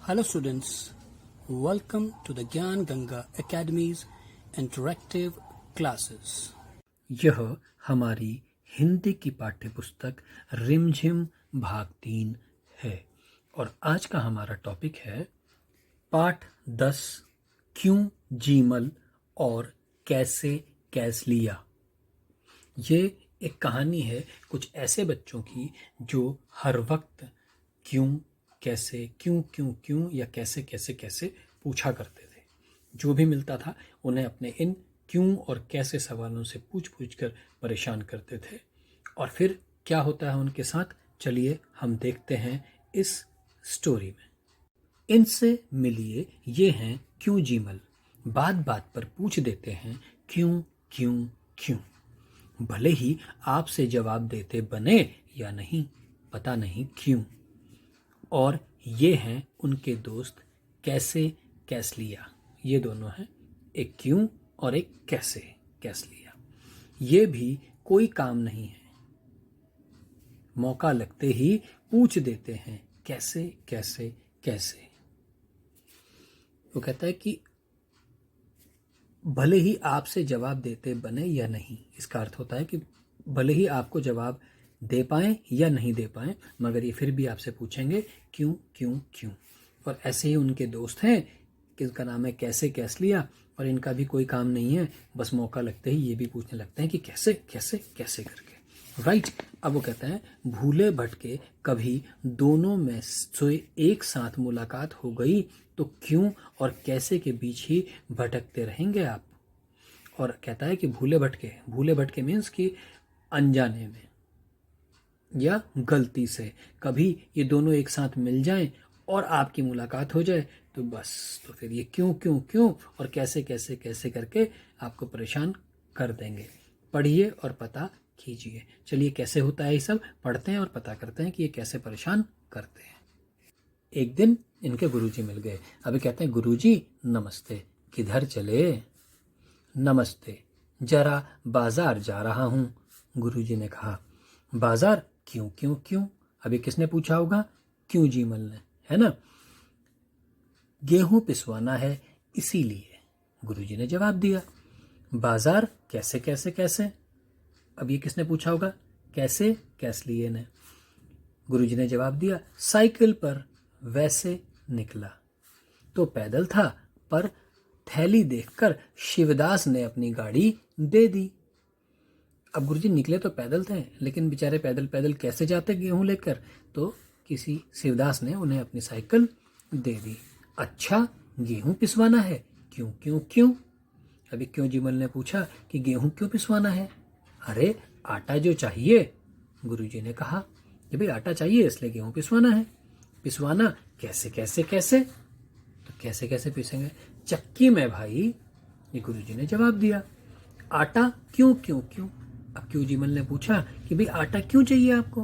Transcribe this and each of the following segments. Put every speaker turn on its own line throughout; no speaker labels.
Hello students, welcome to the Gyan Ganga Academy's interactive classes.
यह हमारी हिंदी की पाठ्यपुस्तक रिमझिम भाग 3 है और आज का हमारा टॉपिक है पाठ 10 क्यों जीमल और कैसे कैस लिया। ये एक कहानी है कुछ ऐसे बच्चों की जो हर वक्त क्यों कैसे क्यों क्यों क्यों या कैसे कैसे कैसे पूछा करते थे। जो भी मिलता था उन्हें अपने इन क्यों और कैसे सवालों से पूछ पूछ कर परेशान करते थे। और फिर क्या होता है उनके साथ, चलिए हम देखते हैं इस स्टोरी में। इनसे मिलिए, ये हैं क्यों जीमल। बात बात पर पूछ देते हैं क्यों क्यों क्यों। भले ही आपसे जवाब देते बने या नहीं, पता नहीं क्यों। और ये हैं उनके दोस्त कैसे कैस लिया। ये दोनों हैं, एक क्यों और एक कैसे कैस लिया। ये भी कोई काम नहीं है, मौका लगते ही पूछ देते हैं कैसे कैसे कैसे। वो कहता है कि भले ही आपसे जवाब देते बने या नहीं, इसका अर्थ होता है कि भले ही आपको जवाब दे पाएं या नहीं दे पाएं, मगर ये फिर भी आपसे पूछेंगे क्यों क्यों क्यों। और ऐसे ही उनके दोस्त हैं किसका नाम है कैसे कैस लिया, और इनका भी कोई काम नहीं है, बस मौका लगते ही ये भी पूछने लगते हैं कि कैसे कैसे कैसे करके। राइट। अब वो कहते हैं भूले भटके कभी दोनों में से एक साथ मुलाकात हो गई तो क्यों और कैसे के बीच ही भटकते रहेंगे आप। और कहता है कि भूले भटके मीन्स कि अनजाने में या गलती से कभी ये दोनों एक साथ मिल जाएं और आपकी मुलाकात हो जाए तो बस, तो फिर ये क्यों क्यों क्यों और कैसे कैसे कैसे करके आपको परेशान कर देंगे। पढ़िए और पता कीजिए। चलिए कैसे होता है ये सब पढ़ते हैं और पता करते हैं कि ये कैसे परेशान करते हैं। एक दिन इनके गुरुजी मिल गए। अभी कहते हैं गुरुजी नमस्ते, किधर चले। नमस्ते, जरा बाजार जा रहा हूँ। गुरुजी ने कहा बाजार क्यों क्यों क्यों। अभी किसने पूछा होगा, क्यों जीमल ने, है ना। गेहूं पिसवाना है इसीलिए, गुरुजी ने जवाब दिया। बाजार कैसे कैसे कैसे। अब ये किसने पूछा होगा, कैसे कैस लिए ने। गुरुजी ने जवाब दिया साइकिल पर, वैसे निकला तो पैदल था पर थैली देखकर शिवदास ने अपनी गाड़ी दे दी। अब गुरुजी निकले तो पैदल थे, लेकिन बेचारे पैदल पैदल कैसे जाते गेहूं लेकर, तो किसी शिवदास ने उन्हें अपनी साइकिल दे दी। अच्छा गेहूं पिसवाना है, क्यों क्यों क्यों। अभी क्यों जीमल ने पूछा कि गेहूं क्यों पिसवाना है। अरे आटा जो चाहिए, गुरुजी ने कहा कि भाई आटा चाहिए इसलिए गेहूं पिसवाना है। पिसवाना कैसे कैसे कैसे, तो कैसे कैसे पीसेंगे, चक्की में भाई, ये गुरुजी ने जवाब दिया। आटा क्यों क्यों क्यों। अब क्यों जीमल ने पूछा कि भाई आटा क्यों चाहिए आपको।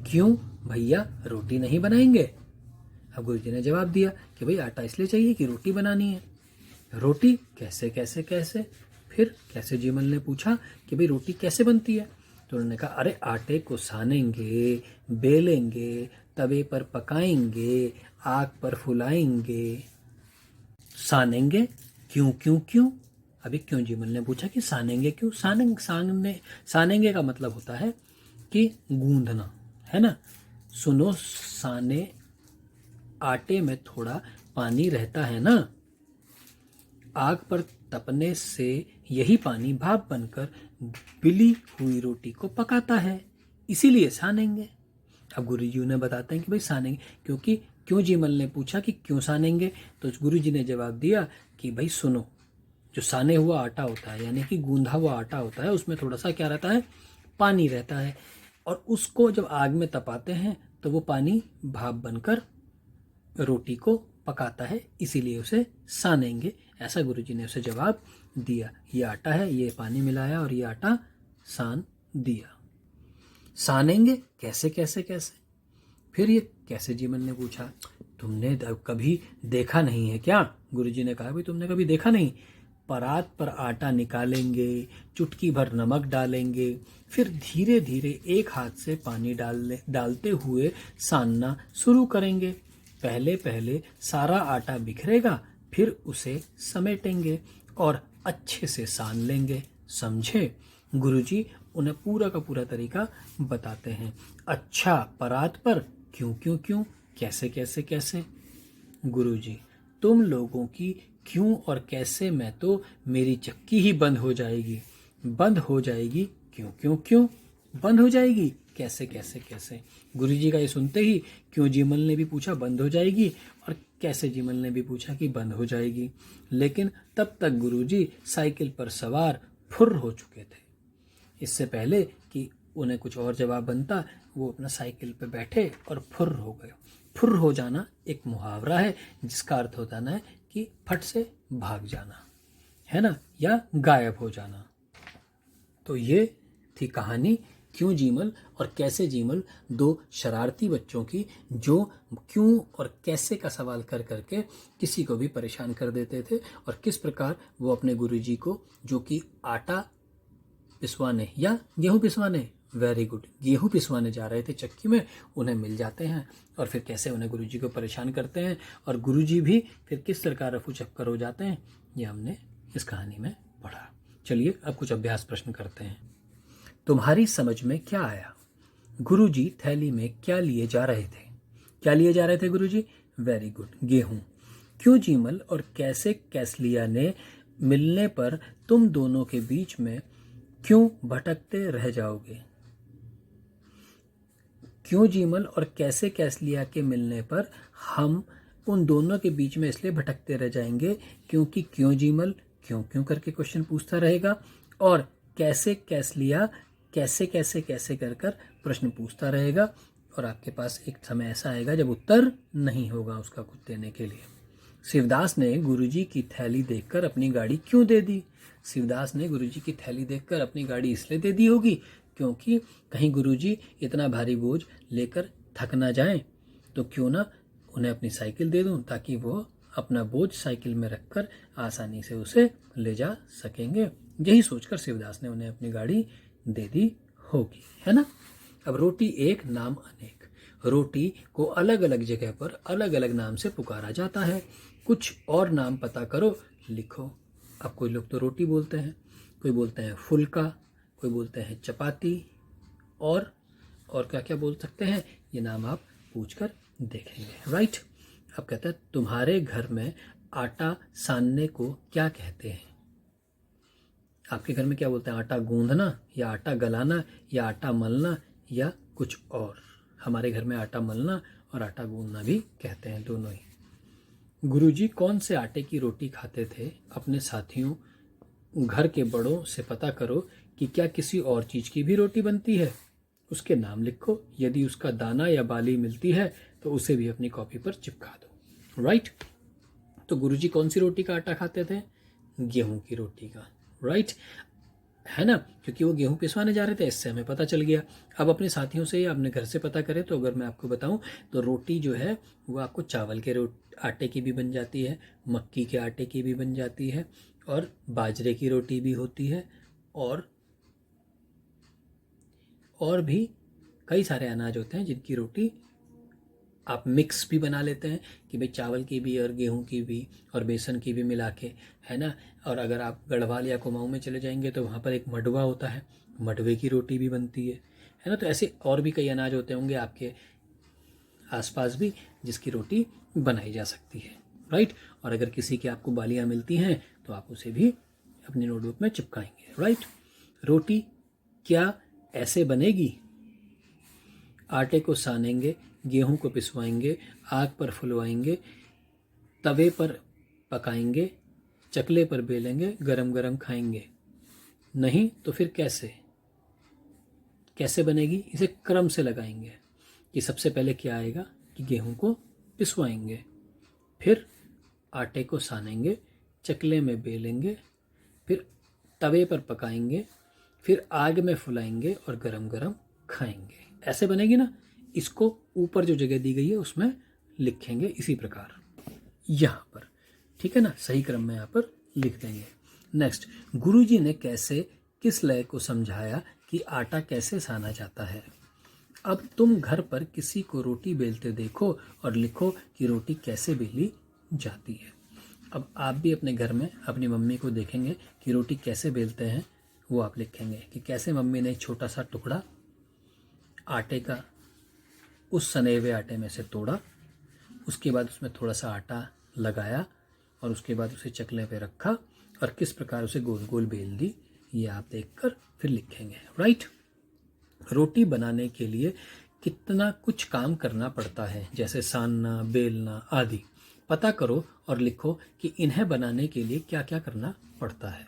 क्यों भैया, रोटी नहीं बनाएंगे। अब गुरुजी ने जवाब दिया कि भाई आटा इसलिए चाहिए कि रोटी बनानी है। रोटी कैसे कैसे कैसे। फिर कैसे जीमल ने पूछा कि भाई रोटी कैसे बनती है। तो उन्होंने कहा अरे आटे को सानेंगे, बेलेंगे, तवे पर पकाएंगे, आग पर फुलाएंगे। सानेंगे क्यों क्यों क्यों। अभी क्यों जीमल ने पूछा कि सानेंगे क्यों। सानेंगे का मतलब होता है कि गूंदना, है ना। सुनो साने, आटे में थोड़ा पानी रहता है ना, आग पर तपने से यही पानी भाप बनकर बिली हुई रोटी को पकाता है, इसीलिए सानेंगे। अब गुरुजी ने बताते हैं कि भाई सानेंगे, क्योंकि क्यों जीमल ने पूछा कि क्यों सानेंगे, तो गुरुजी ने जवाब दिया कि भाई सुनो, जो साने हुआ आटा होता है यानी कि गूंधा हुआ आटा होता है, उसमें थोड़ा सा क्या रहता है, पानी रहता है, और उसको जब आग में तपाते हैं तो वो पानी भाप बनकर रोटी को पकाता है, इसीलिए उसे सानेंगे। ऐसा गुरुजी ने उसे जवाब दिया। ये आटा है, ये पानी मिलाया और ये आटा सान दिया। सानेंगे कैसे कैसे कैसे। फिर ये कैसे जीमल ने पूछा तुमने कभी देखा नहीं है क्या। गुरुजी ने कहा भाई तुमने कभी देखा नहीं। परात पर आटा निकालेंगे, चुटकी भर नमक डालेंगे, फिर धीरे धीरे एक हाथ से पानी डालते हुए सानना शुरू करेंगे। पहले पहले सारा आटा बिखरेगा, फिर उसे समेटेंगे और अच्छे से सान लेंगे। समझे? गुरुजी उन्हें पूरा का पूरा तरीका बताते हैं। अच्छा, परात पर क्यों क्यों क्यों, कैसे कैसे कैसे? गुरुजी, तुम लोगों की क्यों और कैसे में तो मेरी चक्की ही बंद हो जाएगी। बंद हो जाएगी क्यों क्यों क्यों, बंद हो जाएगी कैसे कैसे कैसे? गुरुजी का ये सुनते ही क्यों जीमल ने भी पूछा बंद हो जाएगी, और कैसे जीमल ने भी पूछा कि बंद हो जाएगी। लेकिन तब तक गुरुजी साइकिल पर सवार फुर्र हो चुके थे। इससे पहले कि उन्हें कुछ और जवाब बनता, वो अपना साइकिल पर बैठे और फुर्र हो गए। फुर्र हो जाना एक मुहावरा है जिसका अर्थ होता है कि फट से भाग जाना, है ना, या गायब हो जाना। तो ये थी कहानी क्यों जीमल और कैसे जीमल, दो शरारती बच्चों की जो क्यों और कैसे का सवाल कर करके किसी को भी परेशान कर देते थे, और किस प्रकार वो अपने गुरुजी को, जो कि आटा पिसवाने या गेहूं पिसवाने, वेरी गुड, गेहूं पिसवाने जा रहे थे चक्की में, उन्हें मिल जाते हैं और फिर कैसे उन्हें गुरुजी को परेशान करते हैं, और गुरुजी भी फिर किस तरह रफू चक्कर हो जाते हैं, ये हमने इस कहानी में पढ़ा। चलिए अब कुछ अभ्यास प्रश्न करते हैं। तुम्हारी समझ में क्या आया? गुरुजी थैली में क्या लिए जा रहे थे? क्या लिए जा रहे थे गुरुजी? वेरी गुड, गेहूं। क्यों जीमल और कैसे कैसलिया ने मिलने पर तुम दोनों के बीच में क्यों भटकते रह जाओगे? क्यों जीमल और कैसे कैसलिया के मिलने पर हम उन दोनों के बीच में इसलिए भटकते रह जाएंगे क्योंकि क्यों जीमल क्यों क्यों करके क्वेश्चन पूछता रहेगा, और कैसे कैसलिया कैसे कैसे कैसे कर कर प्रश्न पूछता रहेगा, और आपके पास एक समय ऐसा आएगा जब उत्तर नहीं होगा उसका कुछ देने के लिए। शिवदास ने गुरुजी की थैली देखकर अपनी गाड़ी क्यों दे दी? शिवदास ने गुरुजी की थैली देखकर अपनी गाड़ी इसलिए दे दी होगी क्योंकि कहीं गुरुजी इतना भारी बोझ लेकर थक ना जाएं, तो क्यों ना उन्हें अपनी साइकिल दे दूं ताकि वो अपना बोझ साइकिल में रखकर आसानी से उसे ले जा सकेंगे। यही सोचकर शिवदास ने उन्हें अपनी गाड़ी दे दी होगी, है ना। अब रोटी एक नाम अनेक, रोटी को अलग अलग जगह पर अलग अलग नाम से पुकारा जाता है। कुछ और नाम पता करो, लिखो। अब कोई लोग तो रोटी बोलते हैं, कोई बोलते हैं फुल्का, कोई बोलते हैं चपाती, और क्या क्या बोल सकते हैं, ये नाम आप पूछकर देखेंगे, राइट। अब कहते हैं तुम्हारे घर में आटा सानने को क्या कहते हैं? आपके घर में क्या बोलते हैं? आटा गूंदना, या आटा गलाना, या आटा मलना, या कुछ और? हमारे घर में आटा मलना और आटा गूंदना भी कहते हैं, दोनों ही। गुरुजी कौन से आटे की रोटी खाते थे? अपने साथियों, घर के बड़ों से पता करो कि क्या किसी और चीज की भी रोटी बनती है। उसके नाम लिखो, यदि उसका दाना या बाली मिलती है तो उसे भी अपनी कॉपी पर चिपका दो, राइट। तो गुरुजी कौन सी रोटी का आटा खाते थे? गेहूं की रोटी का, राइट, है ना, क्योंकि वो गेहूं पिसवाने जा रहे थे, इससे हमें पता चल गया। अब अपने साथियों से या अपने घर से पता करें तो अगर मैं आपको बताऊं तो रोटी जो है वो आपको चावल के आटे की भी बन जाती है, मक्की के आटे की भी बन जाती है, और बाजरे की रोटी भी होती है, और भी कई सारे अनाज होते हैं जिनकी रोटी आप मिक्स भी बना लेते हैं कि भाई चावल की भी और गेहूं की भी और बेसन की भी मिला के, है ना। और अगर आप गढ़वाल या कुमाऊं में चले जाएंगे तो वहाँ पर एक मडवा होता है, मडवे की रोटी भी बनती है ना। तो ऐसे और भी कई अनाज होते होंगे आपके आसपास भी जिसकी रोटी बनाई जा सकती है, राइट। और अगर किसी की आपको बालियाँ मिलती हैं तो आप उसे भी अपनी नोटबुक में चिपकाएंगे, राइट। रोटी क्या ऐसे बनेगी? आटे को सानेंगे, गेहूं को पिसवाएंगे, आग पर फुलवाएंगे, तवे पर पकाएंगे, चकले पर बेलेंगे, गरम गरम खाएंगे। नहीं तो फिर कैसे बनेगी? इसे क्रम से लगाएंगे कि सबसे पहले क्या आएगा कि गेहूं को पिसवाएंगे, फिर आटे को सानेंगे, चकले में बेलेंगे, फिर तवे पर पकाएंगे, फिर आग में फुलाएंगे और गरम गरम खाएंगे। ऐसे बनेगी ना। इसको ऊपर जो जगह दी गई है उसमें लिखेंगे इसी प्रकार यहाँ पर, ठीक है ना। सही क्रम में यहाँ पर लिख देंगे। नेक्स्ट, गुरुजी ने कैसे किस लय को समझाया कि आटा कैसे साना जाता है? अब तुम घर पर किसी को रोटी बेलते देखो और लिखो कि रोटी कैसे बेली जाती है। अब आप भी अपने घर में अपनी मम्मी को देखेंगे कि रोटी कैसे बेलते हैं, वो आप लिखेंगे कि कैसे मम्मी ने एक छोटा सा टुकड़ा आटे का उस सने हुए आटे में से तोड़ा, उसके बाद उसमें थोड़ा सा आटा लगाया और उसके बाद उसे चकले पे रखा और किस प्रकार उसे गोल गोल बेल दी, ये आप देखकर फिर लिखेंगे। राइट। रोटी बनाने के लिए कितना कुछ काम करना पड़ता है, जैसे सानना, बेलना आदि। पता करो और लिखो कि इन्हें बनाने के लिए क्या क्या करना पड़ता है।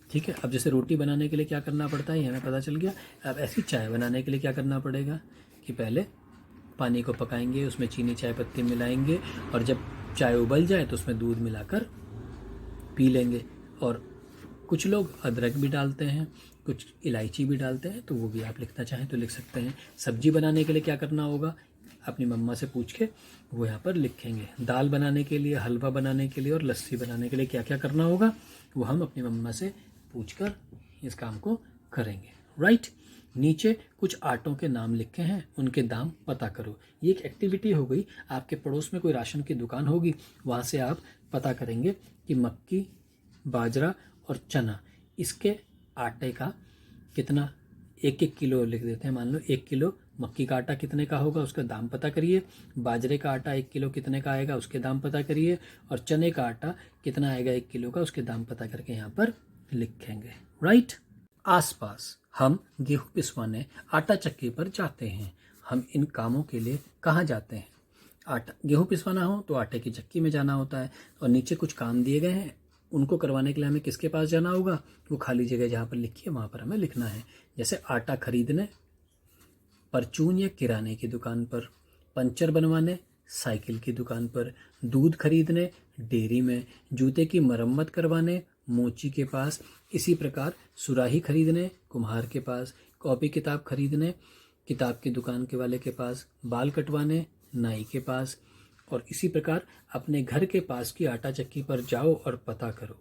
ठीक है, अब जैसे रोटी बनाने के लिए क्या करना पड़ता है ये हमें पता चल गया। अब ऐसी चाय बनाने के लिए क्या करना पड़ेगा कि पहले पानी को पकाएंगे, उसमें चीनी चाय पत्ती मिलाएंगे और जब चाय उबल जाए तो उसमें दूध मिलाकर पी लेंगे। और कुछ लोग अदरक भी डालते हैं, कुछ इलायची भी डालते हैं, तो वो भी आप लिखना चाहें तो लिख सकते हैं। सब्जी बनाने के लिए क्या करना होगा अपनी मम्मा से पूछ के वो यहाँ पर लिखेंगे। दाल बनाने के लिए, हलवा बनाने के लिए और लस्सी बनाने के लिए क्या क्या करना होगा वो हम अपनी मम्मा से पूछकर इस काम को करेंगे। राइट। नीचे कुछ आटों के नाम लिखे हैं, उनके दाम पता करो। ये एक एक्टिविटी हो गई। आपके पड़ोस में कोई राशन की दुकान होगी, वहाँ से आप पता करेंगे कि मक्की, बाजरा और चना, इसके आटे का कितना, 1-1 किलो लिख देते हैं। मान लो 1 किलो मक्की का आटा कितने का होगा, उसका दाम पता करिए। बाजरे का आटा 1 किलो कितने का आएगा, उसके दाम पता करिए। और चने का आटा कितना आएगा 1 किलो का, उसके दाम पता करके यहाँ पर लिखेंगे। राइट। आसपास हम गेहूं पिसवाने आटा चक्की पर जाते हैं। हम इन कामों के लिए कहाँ जाते हैं? आटा गेहूं पिसवाना हो तो आटे की चक्की में जाना होता है। और नीचे कुछ काम दिए गए हैं, उनको करवाने के लिए हमें किसके पास जाना होगा? वो खाली जगह जहाँ पर लिखी है वहाँ पर हमें लिखना है। जैसे आटा खरीदने परचून या किराने की दुकान पर, पंचर बनवाने साइकिल की दुकान पर, दूध खरीदने डेयरी में, जूते की मरम्मत करवाने मोची के पास, इसी प्रकार सुराही खरीदने कुम्हार के पास, कॉपी किताब खरीदने किताब की दुकान के वाले के पास, बाल कटवाने नाई के पास। और इसी प्रकार अपने घर के पास की आटा चक्की पर जाओ और पता करो।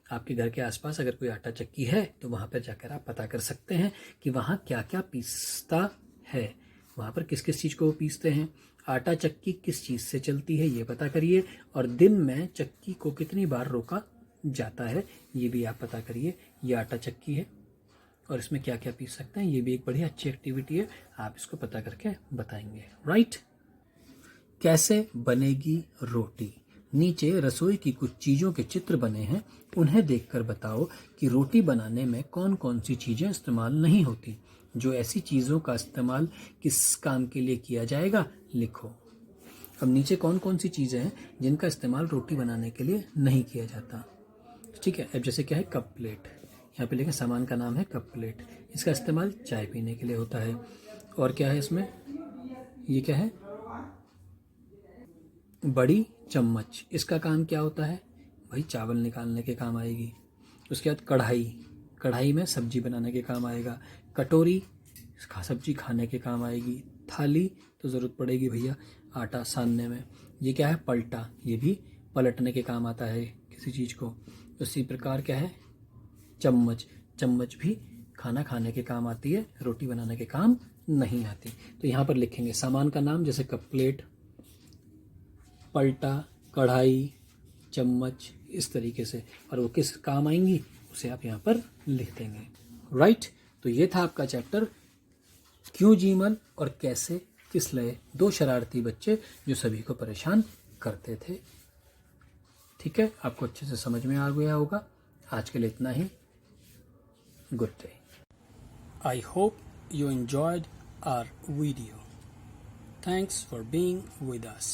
आपके घर के आसपास अगर कोई आटा चक्की है तो वहाँ पर जाकर आप पता कर सकते हैं कि वहाँ क्या क्या पीसता है, वहाँ पर किस किस चीज़ को वो पीसते हैं। आटा चक्की किस चीज़ से चलती है ये पता करिए। और दिन में चक्की को कितनी बार रोका जाता है ये भी आप पता करिए। ये आटा चक्की है और इसमें क्या क्या पीस सकते हैं, ये भी एक बड़ी अच्छी एक्टिविटी है, आप इसको पता करके बताएंगे। राइट। कैसे बनेगी रोटी? नीचे रसोई की कुछ चीज़ों के चित्र बने हैं, उन्हें देखकर बताओ कि रोटी बनाने में कौन कौन सी चीज़ें इस्तेमाल नहीं होती। जो ऐसी चीज़ों का इस्तेमाल किस काम के लिए किया जाएगा लिखो। अब नीचे कौन कौन सी चीज़ें हैं जिनका इस्तेमाल रोटी बनाने के लिए नहीं किया जाता। ठीक है, अब जैसे क्या है कप प्लेट, यहाँ पे लिखा सामान का नाम है कप प्लेट, इसका इस्तेमाल चाय पीने के लिए होता है। और क्या है इसमें, ये क्या है बड़ी चम्मच, इसका काम क्या होता है भाई चावल निकालने के काम आएगी। उसके बाद कढ़ाई, कढ़ाई में सब्जी बनाने के काम आएगा। कटोरी सब्जी खाने के काम आएगी। थाली तो ज़रूरत पड़ेगी भैया आटा सानने में। ये क्या है पलटा, ये भी पलटने के काम आता है किसी चीज़ को। उसी प्रकार क्या है चम्मच, चम्मच भी खाना खाने के काम आती है, रोटी बनाने के काम नहीं आती। तो यहाँ पर लिखेंगे सामान का नाम, जैसे कप प्लेट, पलटा, कढ़ाई, चम्मच, इस तरीके से, और वो किस काम आएंगी उसे आप यहाँ पर लिख देंगे। राइट। तो ये था आपका चैप्टर क्यों जीमल और कैसे किस लए, 2 शरारती बच्चे जो सभी को परेशान करते थे। ठीक है, आपको अच्छे से समझ में आ गया होगा। आज के लिए इतना ही। Good day.
I hope you enjoyed our video. Thanks for being with us.